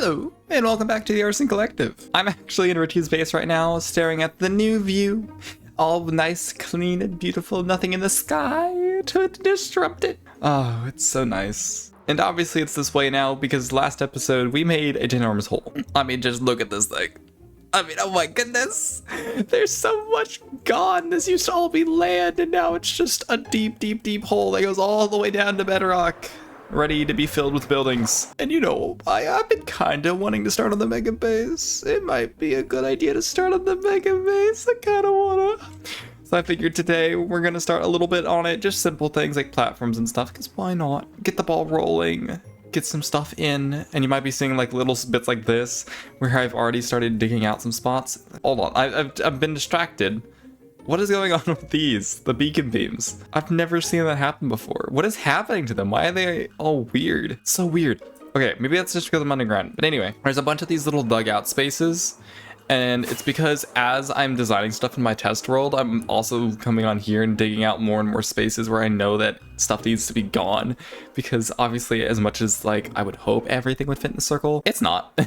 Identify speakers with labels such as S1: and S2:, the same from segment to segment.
S1: Hello, and welcome back to the Artisan Collective. I'm actually in Richie's base right now, staring at the new view. All nice, clean, and beautiful, nothing in the sky to disrupt it. Oh, it's so nice. And obviously it's this way now because last episode we made a ginormous hole. I mean, just look at this thing. I mean, oh my goodness. There's so much gone. This used to all be land, and now it's just a deep, deep, deep hole that goes all the way down to bedrock, ready to be filled with buildings. And you know, I've been kind of wanting to start on the mega base. It might be a good idea to start on the mega base. I kind of want to. So I figured today we're going to start a little bit on it. Just simple things like platforms and stuff, because why not? Get the ball rolling. Get some stuff in, and you might be seeing like little bits like this where I've already started digging out some spots. Hold on, I've been distracted. What is going on with these? The beacon beams. I've never seen that happen before. What is happening to them? Why are they all weird? So weird. Okay, maybe that's just because I'm underground. But anyway, there's a bunch of these little dugout spaces. And it's because as I'm designing stuff in my test world, I'm also coming on here and digging out more and more spaces where I know that stuff needs to be gone. Because obviously, as much as like I would hope everything would fit in the circle, it's not.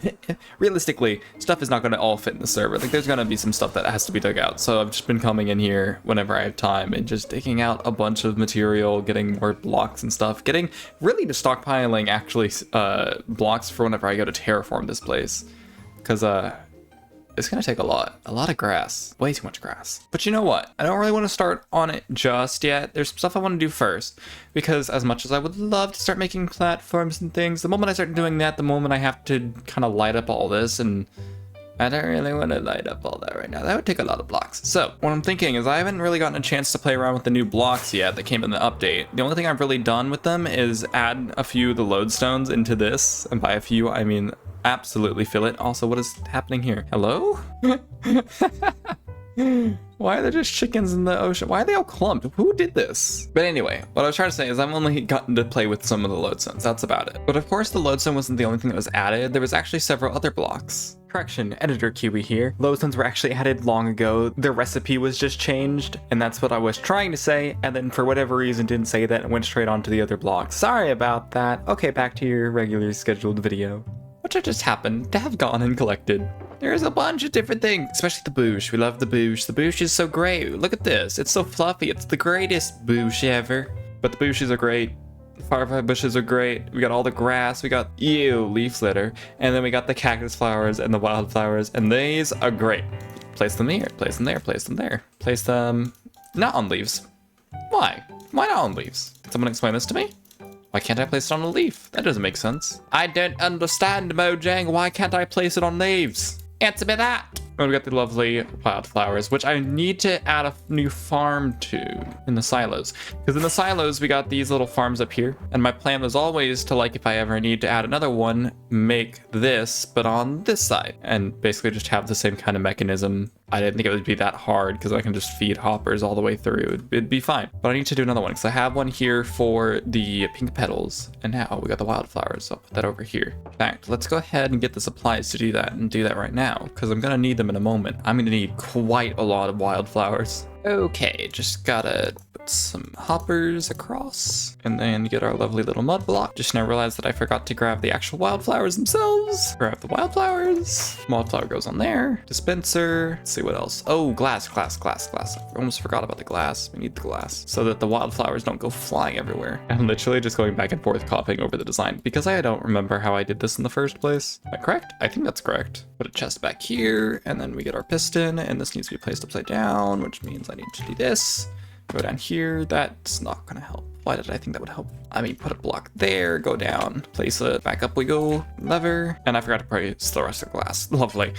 S1: Realistically, stuff is not going to all fit in the server. Like there's going to be some stuff that has to be dug out. So I've just been coming in here whenever I have time and just digging out a bunch of material, getting more blocks and stuff, getting really just stockpiling actually blocks for whenever I go to terraform this place. Because it's gonna take a lot of grass, way too much grass. But you know what? I don't really want to start on it just yet. There's some stuff I want to do first, because as much as I would love to start making platforms and things, the moment I start doing that, the moment I have to kind of light up all this, and I don't really want to light up all that right now. That would take a lot of blocks. So what I'm thinking is I haven't really gotten a chance to play around with the new blocks yet that came in the update. The only thing I've really done with them is add a few of the lodestones into this, and by a few I mean absolutely fill it. Also, what is happening here? Hello? Why are there just chickens in the ocean? Why are they all clumped? Who did this? But anyway, what I was trying to say is I've only gotten to play with some of the lodestones. That's about it. But of course, the lodestone wasn't the only thing that was added. There was actually several other blocks. Correction, editor QE here. Lodestones were actually added long ago. Their recipe was just changed, and that's what I was trying to say, and then for whatever reason didn't say that and went straight on to the other blocks. Sorry about that. Okay, back to your regularly scheduled video, which I just happened to have gone and collected. There's a bunch of different things, especially the bush. We love the bush. The bush is so great. Look at this. It's so fluffy. It's the greatest bush ever. But the bushes are great. The firefly bushes are great. We got all the grass. We got, leaf litter. And then we got the cactus flowers and the wildflowers. And these are great. Place them here. Place them there. Place them there. Place them not on leaves. Why? Why not on leaves? Can someone explain this to me? Why can't I place it on a leaf? That doesn't make sense. I don't understand, Mojang. Why can't I place it on leaves? Answer me that. And we got the lovely wildflowers, which I need to add a new farm to in the silos. Because in the silos, we got these little farms up here. And my plan was always to, like, if I ever need to add another one, make this, but on this side. And basically just have the same kind of mechanism. I didn't think it would be that hard because I can just feed hoppers all the way through. It'd be fine. But I need to do another one because I have one here for the pink petals. And now we got the wildflowers. So I'll put that over here. In fact, let's go ahead and get the supplies to do that and do that right now because I'm going to need them in a moment. I'm going to need quite a lot of wildflowers. Okay, just gotta put some hoppers across and then get our lovely little mud block. Just now realized that I forgot to grab the actual wildflowers themselves. Grab the wildflowers. Wildflower goes on there. Dispenser. Let's see what else. Oh, glass. I almost forgot about the glass. We need the glass so that the wildflowers don't go flying everywhere. I'm literally just going back and forth copying over the design because I don't remember how I did this in the first place. Am I correct? I think that's correct. Put a chest back here and then we get our piston and this needs to be placed upside down, which means I need to do this. Go down here. That's not gonna help. Why did I think that would help? I mean, put a block there, go down, place it, back up we go, lever, and I forgot to place the rest of the glass. Lovely.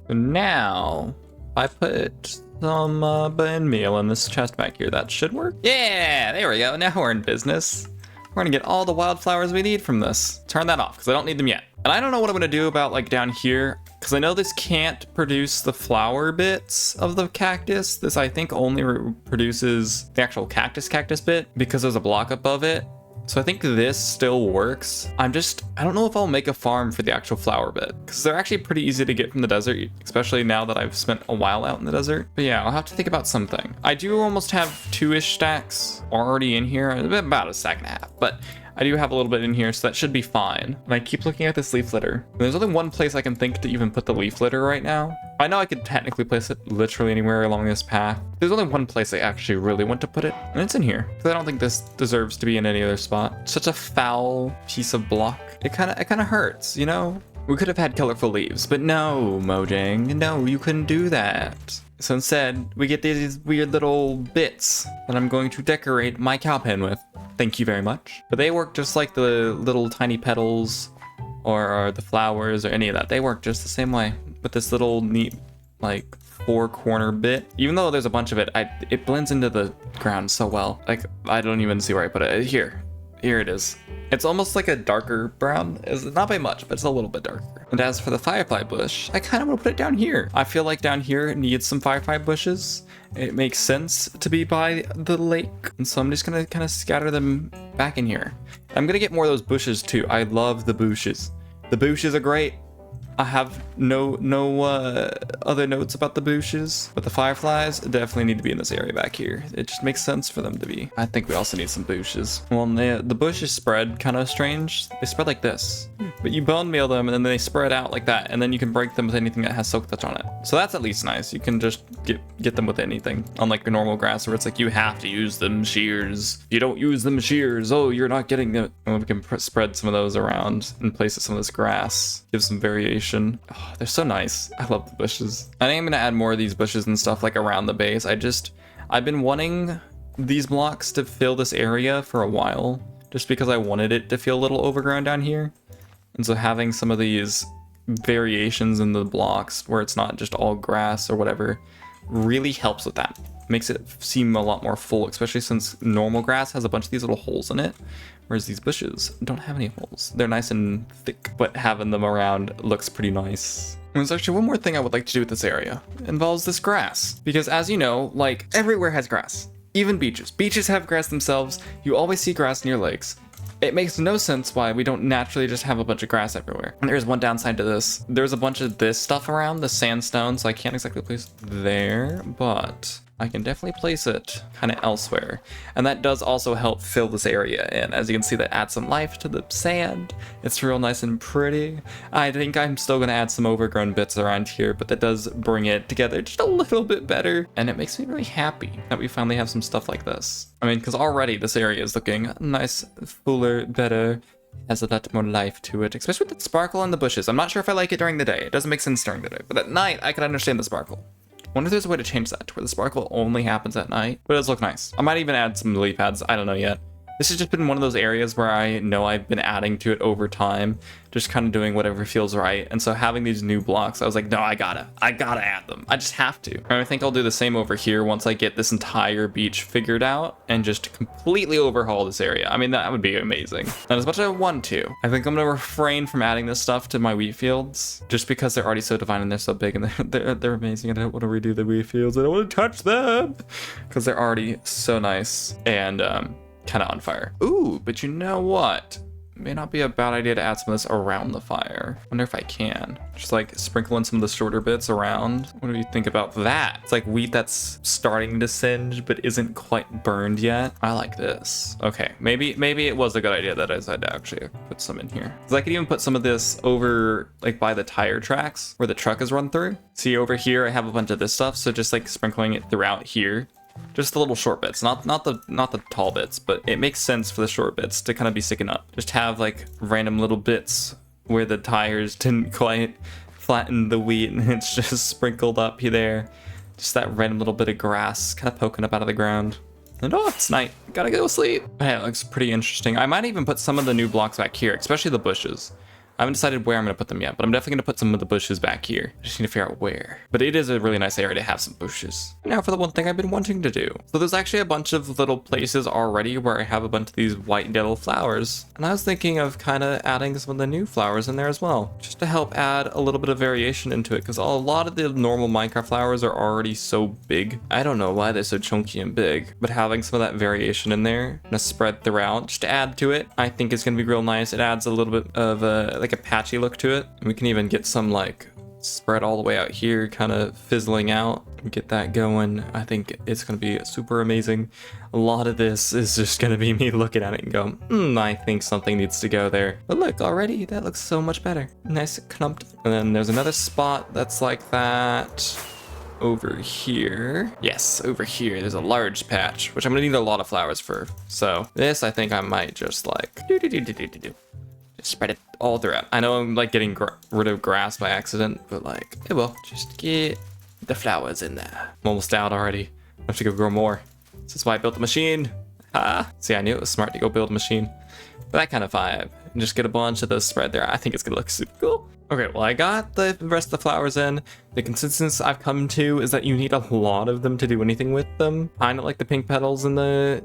S1: Now, I put some bone meal in this chest back here. That should work. Yeah, there we go. Now we're in business. We're gonna get all the wildflowers we need from this. Turn that off, because I don't need them yet. And I don't know what I'm gonna do about like down here, because I know this can't produce the flower bits of the cactus. This I think only produces the actual cactus bit because there's a block above it. So I think this still works. I don't know if I'll make a farm for the actual flower bit because they're actually pretty easy to get from the desert, especially now that I've spent a while out in the desert. But yeah, I'll have to think about something. I do almost have 2-ish stacks already in here, about a stack and a half, but I do have a little bit in here, so that should be fine. And I keep looking at this leaf litter. And there's only one place I can think to even put the leaf litter right now. I know I could technically place it literally anywhere along this path. There's only one place I actually really want to put it, and it's in here. Because I don't think this deserves to be in any other spot. Such a foul piece of block. It kind of hurts, you know? We could have had colorful leaves, but no, Mojang, no, you couldn't do that. So instead, we get these weird little bits that I'm going to decorate my cow pen with. Thank you very much. But they work just like the little tiny petals or the flowers or any of that. They work just the same way with this little neat, like, 4-corner bit. Even though there's a bunch of it, it blends into the ground so well. Like, I don't even see where I put it. Here it is. It's almost like a darker brown. It's not by much, but it's a little bit darker. And as for the firefly bush, I kind of want to put it down here. I feel like down here it needs some firefly bushes. It makes sense to be by the lake. And so I'm just going to kind of scatter them back in here. I'm going to get more of those bushes too. I love the bushes. The bushes are great. I have no other notes about the bushes, but the fireflies definitely need to be in this area back here. It just makes sense for them to be. I think we also need some bushes. Well, the bushes spread kind of strange. They spread like this, but you bone meal them and then they spread out like that, and then you can break them with anything that has silk touch on it. So that's at least nice. You can just get them with anything, unlike your normal grass where it's like you have to use them shears. If you don't use them shears, oh, you're not getting them. And we can spread some of those around and place some of this grass. Give some variation. Oh, they're so nice. I love the bushes. I think I'm gonna add more of these bushes and stuff like around the base. I've been wanting these blocks to fill this area for a while, just because I wanted it to feel a little overgrown down here. And so having some of these variations in the blocks where it's not just all grass or whatever really helps with that. Makes it seem a lot more full, especially since normal grass has a bunch of these little holes in it, whereas these bushes don't have any holes. They're nice and thick, but having them around looks pretty nice. And there's actually one more thing I would like to do with this area. It involves this grass. Because as you know, like, everywhere has grass. Even beaches. Beaches have grass themselves. You always see grass near lakes. It makes no sense why we don't naturally just have a bunch of grass everywhere. And there's one downside to this. There's a bunch of this stuff around, the sandstone, so I can't exactly place it there, but I can definitely place it kind of elsewhere. And that does also help fill this area in. As you can see, that adds some life to the sand. It's real nice and pretty. I think I'm still gonna add some overgrown bits around here, but that does bring it together just a little bit better. And it makes me really happy that we finally have some stuff like this. I mean, because already this area is looking nice, fuller, better. Has a lot more life to it, especially with the sparkle in the bushes. I'm not sure if I like it during the day. It doesn't make sense during the day, but at night I can understand the sparkle. I wonder if there's a way to change that to where the sparkle only happens at night, but it does look nice. I might even add some lily pads. I don't know yet. This has just been one of those areas where I know I've been adding to it over time, just kind of doing whatever feels right. And so having these new blocks, I was like, no, I gotta add them. I just have to. And I think I'll do the same over here once I get this entire beach figured out and just completely overhaul this area. I mean, that would be amazing. And as much as I want to, I think I'm gonna refrain from adding this stuff to my wheat fields just because they're already so divine and they're so big and they're amazing. And I don't want to redo the wheat fields. I don't want to touch them because they're already so nice and kind of on fire. Ooh, but you know what? It may not be a bad idea to add some of this around the fire. I wonder if I can. Just like sprinkle in some of the shorter bits around. What do you think about that? It's like wheat that's starting to singe but isn't quite burned yet. I like this. Okay, maybe it was a good idea that I decided to actually put some in here. Because I could even put some of this over like by the tire tracks where the truck is run through. See over here, I have a bunch of this stuff. So just like sprinkling it throughout here. Just the little short bits, not the tall bits, but it makes sense for the short bits to kind of be sticking up. Just have like random little bits where the tires didn't quite flatten the wheat and it's just sprinkled up here there. Just that random little bit of grass kind of poking up out of the ground. And oh, it's night. Gotta go to sleep. Hey, it looks pretty interesting. I might even put some of the new blocks back here, especially the bushes. I haven't decided where I'm going to put them yet, but I'm definitely going to put some of the bushes back here. I just need to figure out where. But it is a really nice area to have some bushes. Now for the one thing I've been wanting to do. So there's actually a bunch of little places already where I have a bunch of these white and yellow flowers. And I was thinking of kind of adding some of the new flowers in there as well, just to help add a little bit of variation into it, because a lot of the normal Minecraft flowers are already so big. I don't know why they're so chunky and big, but having some of that variation in there and a spread throughout just to add to it, I think is going to be real nice. It adds a little bit of like a patchy look to it. And we can even get some like spread all the way out here, kind of fizzling out. Get that going. I think it's going to be super amazing. A lot of this is just going to be me looking at it and go, I think something needs to go there. But look, already that looks so much better. Nice clumped. And then there's another spot that's like that over here. Yes, over here there's a large patch, which I'm gonna need a lot of flowers for. So this, I think I might just like just spread it all throughout. I know I'm like getting rid of grass by accident, but like it will. Just get the flowers in there. I'm almost out already. I have to go grow more. This is why I built the machine. See, I knew it was smart to go build a machine. But that kind of vibe. And just get a bunch of those spread there. I think it's gonna look super cool. Okay, well, I got the rest of the flowers in. The consensus I've come to is that you need a lot of them to do anything with them. Kind of like the pink petals in the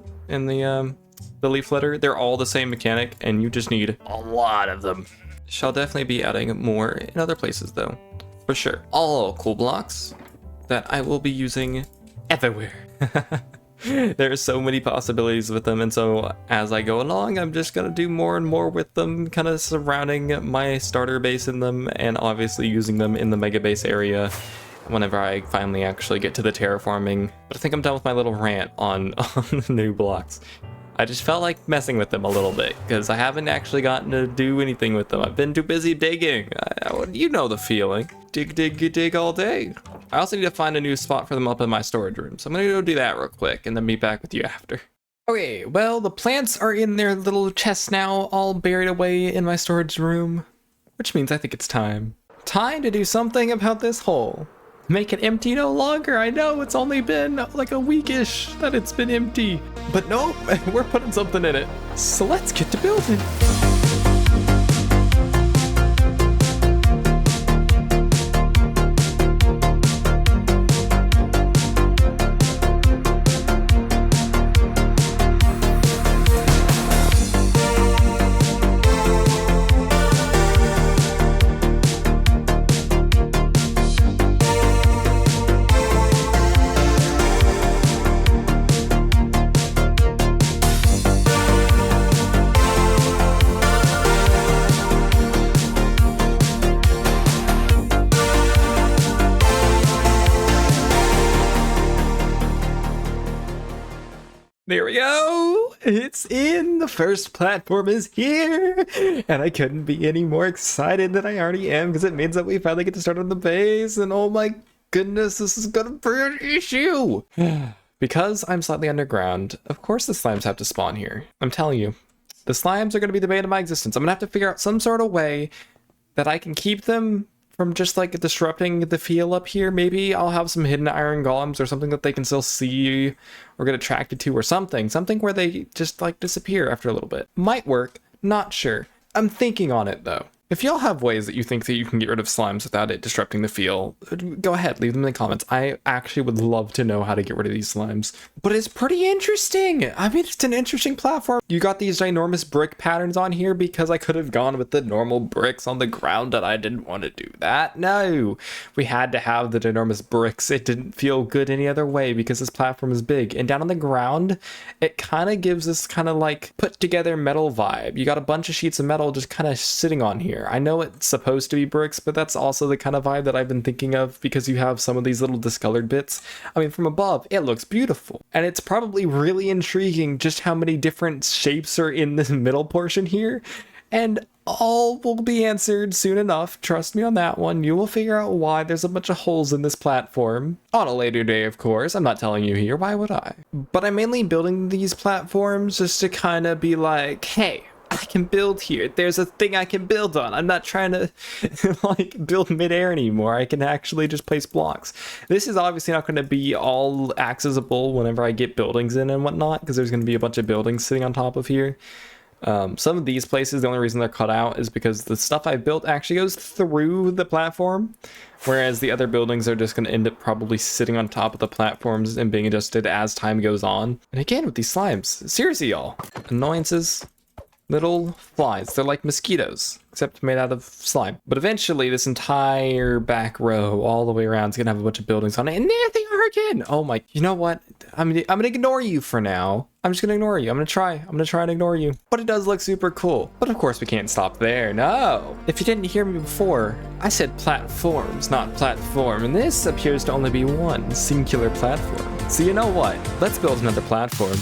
S1: leaf litter. They're all the same mechanic, and you just need a lot of them. Shall definitely be adding more in other places, though, for sure. All cool blocks that I will be using everywhere. There are so many possibilities with them, and so as I go along, I'm just gonna do more and more with them, kind of surrounding my starter base in them, and obviously using them in the mega base area whenever I finally actually get to the terraforming. But I think I'm done with my little rant on the new blocks. I just felt like messing with them a little bit, because I haven't actually gotten to do anything with them. I've been too busy digging. You know the feeling. Dig all day. I also need to find a new spot for them up in my storage room, so I'm gonna go do that real quick and then be back with you after. Okay, well, the plants are in their little chests now, all buried away in my storage room, which means I think it's time. Time to do something about this hole. Make it empty no longer. I know it's only been like a weekish that it's been empty, but no, we're putting something in it. So let's get to building. There we go! It's in! The first platform is here! And I couldn't be any more excited than I already am, because it means that we finally get to start on the base, and oh my goodness, this is gonna be an issue! Because I'm slightly underground, of course the slimes have to spawn here. I'm telling you, the slimes are gonna be the bane of my existence. I'm gonna have to figure out some sort of way that I can keep them from just like disrupting the feel up here. Maybe I'll have some hidden iron golems or something that they can still see or get attracted to, or something where they just like disappear after a little bit. Might work, not sure. I'm thinking on it though. If y'all have ways that you think that you can get rid of slimes without it disrupting the feel, go ahead, leave them in the comments. I actually would love to know how to get rid of these slimes. But it's pretty interesting. I mean, it's an interesting platform. You got these ginormous brick patterns on here because I could have gone with the normal bricks on the ground, and I didn't want to do that. No, we had to have the ginormous bricks. It didn't feel good any other way because this platform is big. And down on the ground, it kind of gives this kind of like put together metal vibe. You got a bunch of sheets of metal just kind of sitting on here. I know it's supposed to be bricks, but that's also the kind of vibe that I've been thinking of because you have some of these little discolored bits. I mean, from above, it looks beautiful. And it's probably really intriguing just how many different shapes are in this middle portion here. And all will be answered soon enough. Trust me on that one. You will figure out why there's a bunch of holes in this platform. On a later day, of course. I'm not telling you here. Why would I? But I'm mainly building these platforms just to kind of be like, hey, I can build here. There's a thing I can build on. I'm not trying to like build midair anymore. I can actually just place blocks. This is obviously not going to be all accessible whenever I get buildings in and whatnot, because there's going to be a bunch of buildings sitting on top of here. Some of these places, the only reason they're cut out is because the stuff I built actually goes through the platform, whereas the other buildings are just going to end up probably sitting on top of the platforms and being adjusted as time goes on. And again, with these slimes, seriously, y'all, annoyances. Little flies. They're like mosquitoes, except made out of slime. But eventually, this entire back row, all the way around, is going to have a bunch of buildings on it. And there they are again. Oh my, you know what? I'm gonna ignore you for now. I'm just gonna ignore you. I'm gonna try and ignore you. But it does look super cool. But of course we can't stop there, no. If you didn't hear me before, I said platforms, not platform. And this appears to only be one singular platform. So you know what? Let's build another platform.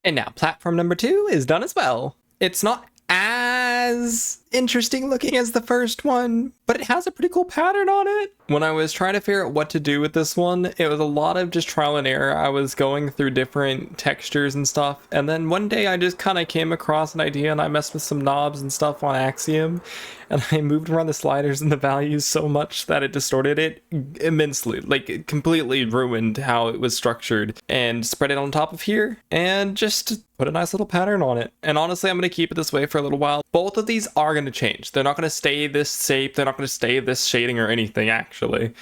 S1: And now platform number 2 is done as well. It's not as interesting looking as the first one, but it has a pretty cool pattern on it. When I was trying to figure out what to do with this one, it was a lot of just trial and error. I was going through different textures and stuff, and then one day I just kind of came across an idea and I messed with some knobs and stuff on Axiom, and I moved around the sliders and the values so much that it distorted it immensely, like it completely ruined how it was structured, and spread it on top of here and just put a nice little pattern on it. And honestly, I'm going to keep it this way for a little while. Both of these are going to change. They're not going to stay this shape. They're not going to stay this shading or anything, actually.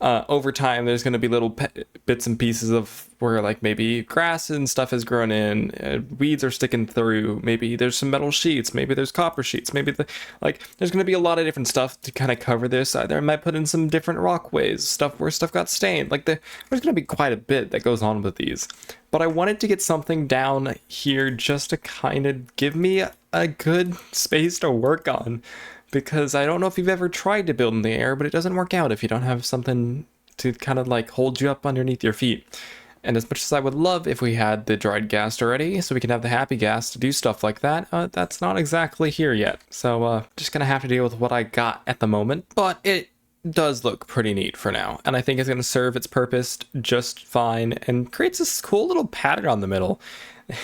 S1: Over time, there's going to be little bits and pieces of where like maybe grass and stuff has grown in, weeds are sticking through, maybe there's some metal sheets, maybe there's copper sheets, maybe there's going to be a lot of different stuff to kind of cover this. Either I might put in some different rockways, stuff where stuff got stained. Like there's going to be quite a bit that goes on with these. But I wanted to get something down here just to kind of give me a good space to work on. Because I don't know if you've ever tried to build in the air, but it doesn't work out if you don't have something to kind of like hold you up underneath your feet. And as much as I would love if we had the dried gas already, so we can have the happy gas to do stuff like that, that's not exactly here yet. So just gonna have to deal with what I got at the moment, but it does look pretty neat for now. And I think it's gonna serve its purpose just fine and creates this cool little pattern on the middle.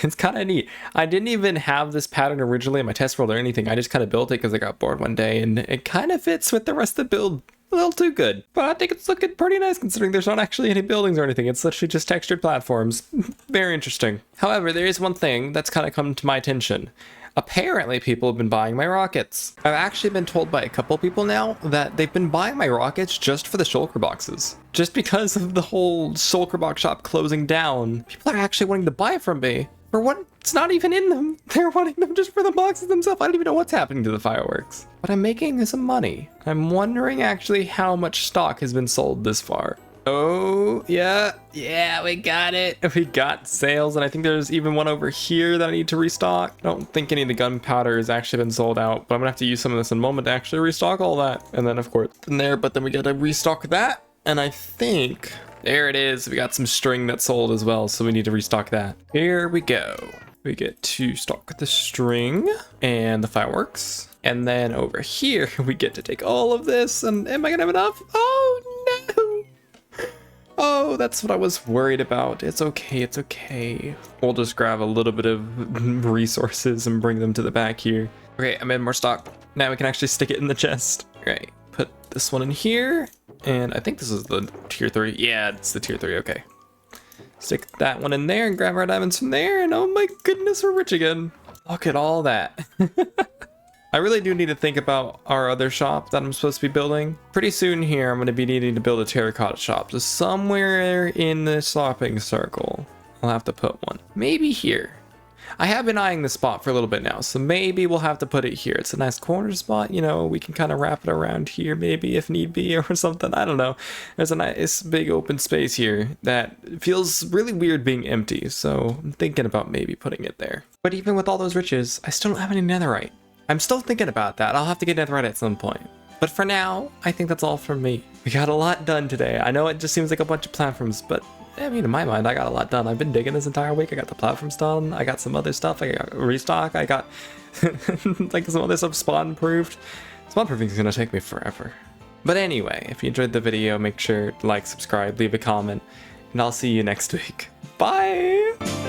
S1: It's kind of neat. I didn't even have this pattern originally in my test world or anything. I just kind of built it because I got bored one day, and it kind of fits with the rest of the build a little too good. But I think it's looking pretty nice considering there's not actually any buildings or anything. It's literally just textured platforms. Very interesting. However, there is one thing that's kind of come to my attention. Apparently, people have been buying my rockets. I've actually been told by a couple people now that they've been buying my rockets just for the shulker boxes. Just because of the whole shulker box shop closing down, people are actually wanting to buy from me for what's not even in them. They're wanting them just for the boxes themselves. I don't even know what's happening to the fireworks. But I'm making some money. I'm wondering actually how much stock has been sold this far. Oh, yeah, we got it. We got sales, and I think there's even one over here that I need to restock. I don't think any of the gunpowder has actually been sold out, but I'm gonna have to use some of this in a moment to actually restock all that. And then, of course, in there, but then we gotta restock that. And I think, there it is. We got some string that sold as well, so we need to restock that. Here we go. We get to stock the string and the fireworks. And then over here, we get to take all of this. And am I gonna have enough? Oh, no. Oh, that's what I was worried about. It's okay, it's okay. We'll just grab a little bit of resources and bring them to the back here. Okay, I made more stock. Now we can actually stick it in the chest. Okay, put this one in here. And I think this is the tier 3. Yeah, it's the tier 3, okay. Stick that one in there and grab our diamonds from there. And oh my goodness, we're rich again. Look at all that. I really do need to think about our other shop that I'm supposed to be building. Pretty soon here, I'm going to be needing to build a terracotta shop. So somewhere in the shopping circle, I'll have to put one. Maybe here. I have been eyeing this spot for a little bit now, so maybe we'll have to put it here. It's a nice corner spot, you know, we can kind of wrap it around here maybe if need be or something. I don't know. There's a nice big open space here that feels really weird being empty, so I'm thinking about maybe putting it there. But even with all those riches, I still don't have any netherite. I'm still thinking about that. I'll have to get netherite at some point. But for now, I think that's all from me. We got a lot done today. I know it just seems like a bunch of platforms, but I mean, in my mind, I got a lot done. I've been digging this entire week. I got the platforms done. I got some other stuff. I got restock. I got like some other stuff spawn proofed. Spawn proofing is gonna take me forever. But anyway, if you enjoyed the video, make sure to like, subscribe, leave a comment, and I'll see you next week. Bye!